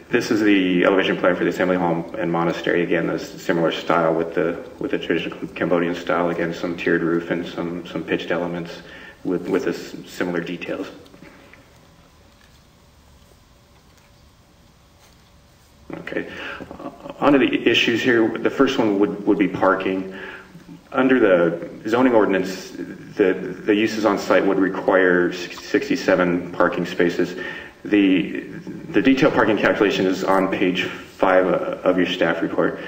This is the elevation plan for the Assembly Hall and Monastery. Again, a similar style with the traditional Cambodian style. Again, some tiered roof and some pitched elements with similar details. Okay, on to the issues here. The first one would be parking. Under the zoning ordinance, the uses on site would require 67 parking spaces. The detailed parking calculation is on page 5 of your staff report,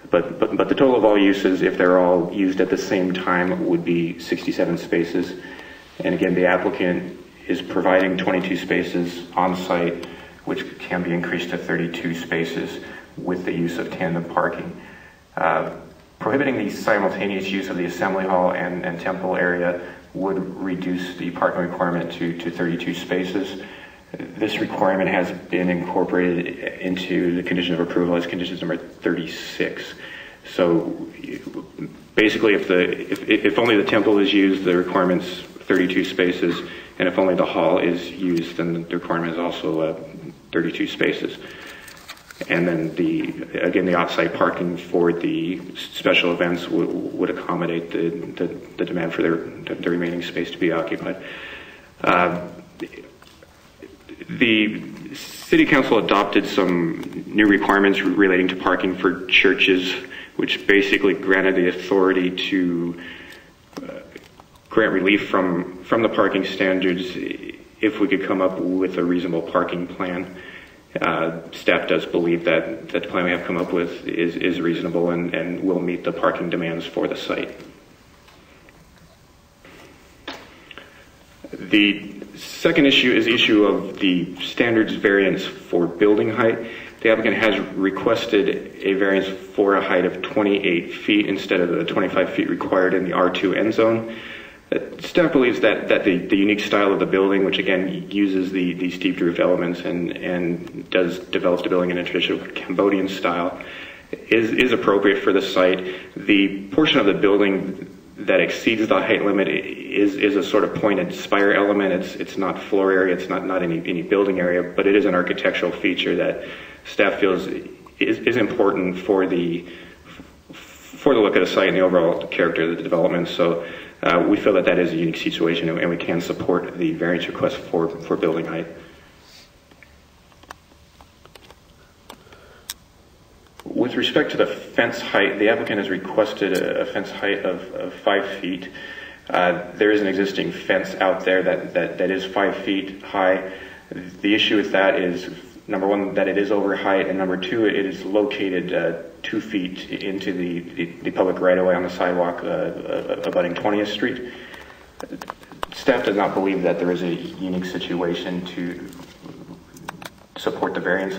but the total of all uses, if they're all used at the same time, would be 67 spaces. And again, the applicant is providing 22 spaces on site, which can be increased to 32 spaces with the use of tandem parking. Prohibiting the simultaneous use of the assembly hall and temple area would reduce the parking requirement to 32 spaces. This requirement has been incorporated into the condition of approval as conditions number 36. So basically, if only the temple is used, the requirement's 32 spaces, and if only the hall is used, then the requirement is also 32 spaces. And then again, the off-site parking for the special events would accommodate the demand for the remaining space to be occupied. The City Council adopted some new requirements relating to parking for churches, which basically granted the authority to grant relief from the parking standards if we could come up with a reasonable parking plan. Staff does believe that the plan we have come up with is reasonable and will meet the parking demands for the site. The second issue is the issue of the standards variance for building height. The applicant has requested a variance for a height of 28 feet instead of the 25 feet required in the R2 end zone. Staff believes that the unique style of the building, which again uses the steep roof elements and develops the building in a traditional Cambodian style, is appropriate for the site. The portion of the building that exceeds the height limit is a sort of pointed spire element. It's not floor area, it's not any building area, but it is an architectural feature that staff feels is important for the look of the site and the overall character of the development. So we feel that is a unique situation, and we can support the variance request for building height. With respect to the fence height, the applicant has requested a fence height of 5 feet. There is an existing fence out there that is 5 feet high. The issue with that is, number one, that it is over height, and number two, it is located 2 feet into the public right-of-way on the sidewalk abutting 20th Street. Staff does not believe that there is a unique situation to support the variance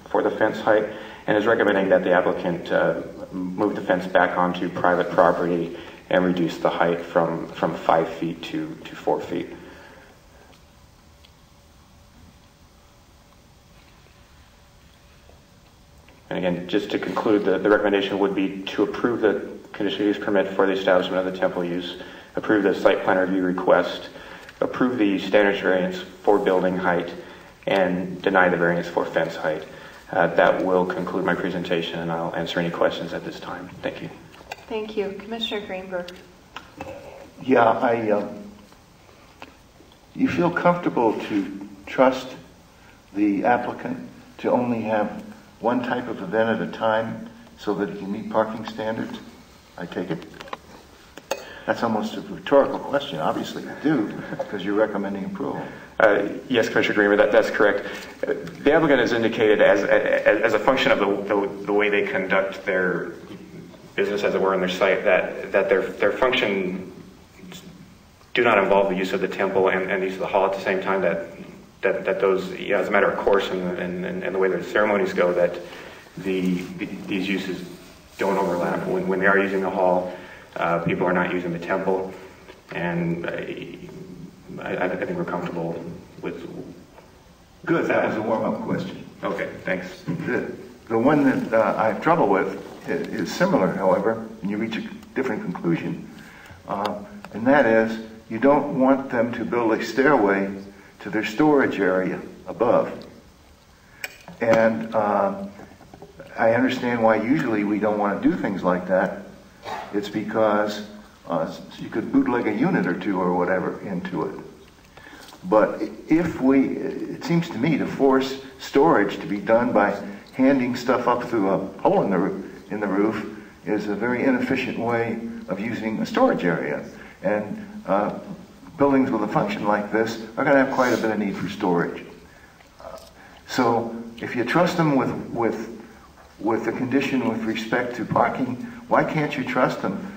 for the fence height, and is recommending that the applicant move the fence back onto private property and reduce the height from 5 feet to 4 feet. And again, just to conclude, the recommendation would be to approve the conditional use permit for the establishment of the temple use, approve the site plan review request, approve the standards variance for building height, and deny the variance for fence height. That will conclude my presentation, and I'll answer any questions at this time. Thank you. Thank you. Commissioner Greenberg. Yeah, you feel comfortable to trust the applicant to only have one type of event at a time so that it can meet parking standards? I take it. That's almost a rhetorical question. Obviously you do, because you're recommending approval. Yes, Commissioner Greenberg, that's correct. The applicant has indicated as a function of the way they conduct their business, as it were, on their site, that their function do not involve the use of the temple and use of the hall at the same time, that those, as a matter of course and the way the ceremonies go, that these uses don't overlap. When they are using the hall, people are not using the temple, and I think we're comfortable with. Good. That was a warm-up question. Okay, thanks. The one that I have trouble with is similar, however, and you reach a different conclusion, and that is you don't want them to build a stairway to their storage area above. And I understand why usually we don't want to do things like that. It's because you could bootleg a unit or two or whatever into it. But it seems to me to force storage to be done by handing stuff up through a hole in the roof is a very inefficient way of using a storage area. And buildings with a function like this are going to have quite a bit of need for storage. So if you trust them with the condition with respect to parking, why can't you trust them?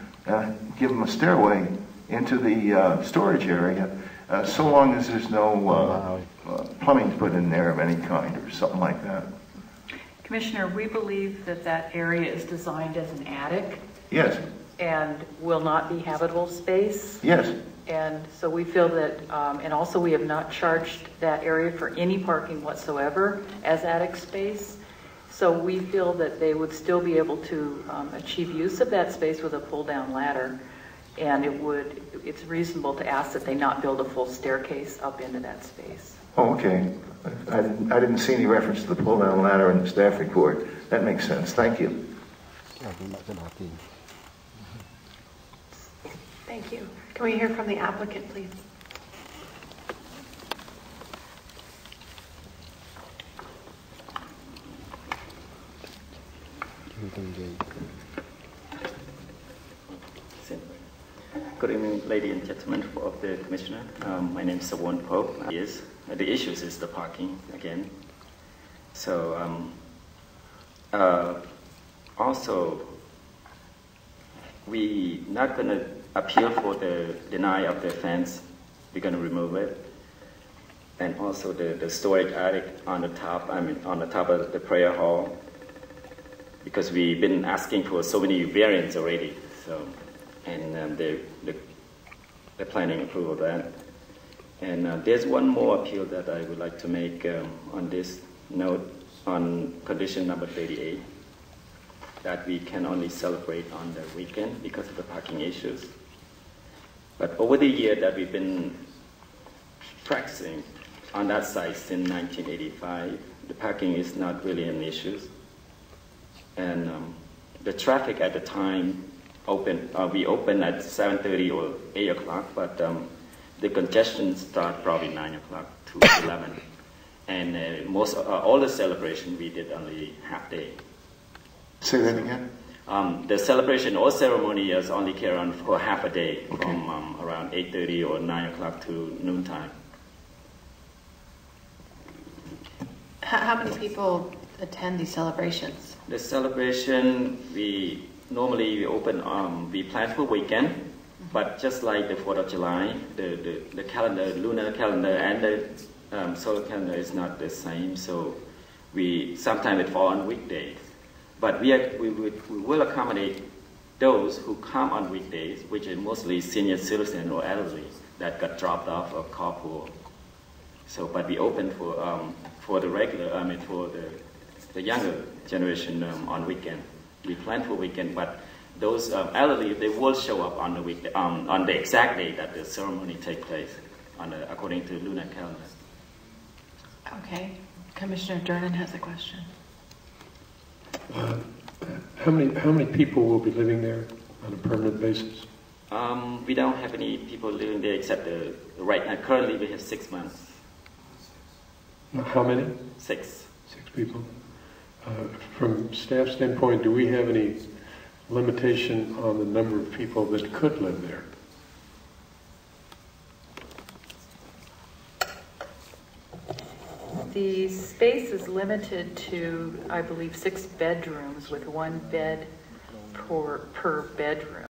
Give them a stairway into the storage area, so long as there's no plumbing put in there of any kind or something like that. Commissioner, we believe that that area is designed as an attic. Yes. And will not be habitable space. Yes. And so we feel that, and also we have not charged that area for any parking whatsoever as attic space. So we feel that they would still be able to achieve use of that space with a pull-down ladder. And it's reasonable to ask that they not build a full staircase up into that space. Oh, okay. I didn't see any reference to the pull-down ladder in the staff report. That makes sense. Thank you. Thank you. Can we hear from the applicant, please? Good evening, ladies and gentlemen of the Commissioner. My name is Sawon Pope. Yes, the issue is the parking again. So also, we not going to appeal for the deny of the fence. We're going to remove it. And also the storage attic on the top, on the top of the prayer hall, because we've been asking for so many variants already. So, and the planning approval of that. And there's one more appeal that I would like to make on this note on condition number 38, that we can only celebrate on the weekend because of the parking issues. But over the year that we've been practicing on that site since 1985, the parking is not really an issue. And the traffic at the time we open at 7:30 or 8 o'clock, but the congestion start probably 9 o'clock to 11. And all the celebration we did only half day. Say that again? The celebration or ceremony is only carry on for half a day, okay, from around 8:30 or 9 o'clock to noontime. How many people attend these celebrations? The celebration, we normally open, we plan for weekend, but just like the 4th of July, the calendar, lunar calendar and the solar calendar is not the same, so sometimes it falls on weekdays. But we will accommodate those who come on weekdays, which are mostly senior citizens or elderly that got dropped off of carpool. So, but we open for the regular, for the younger generation on weekend. We plan for weekend, but those elderly, they will show up on the weekday, on the exact day that the ceremony takes place, according to lunar calendar. Okay, Commissioner Durnan has a question. How many people will be living there on a permanent basis? We don't have any people living there except right now. Currently, we have 6 months. How many? 6. 6 people. From staff standpoint, do we have any limitation on the number of people that could live there? The space is limited to, I believe, 6 bedrooms with 1 bed per bedroom.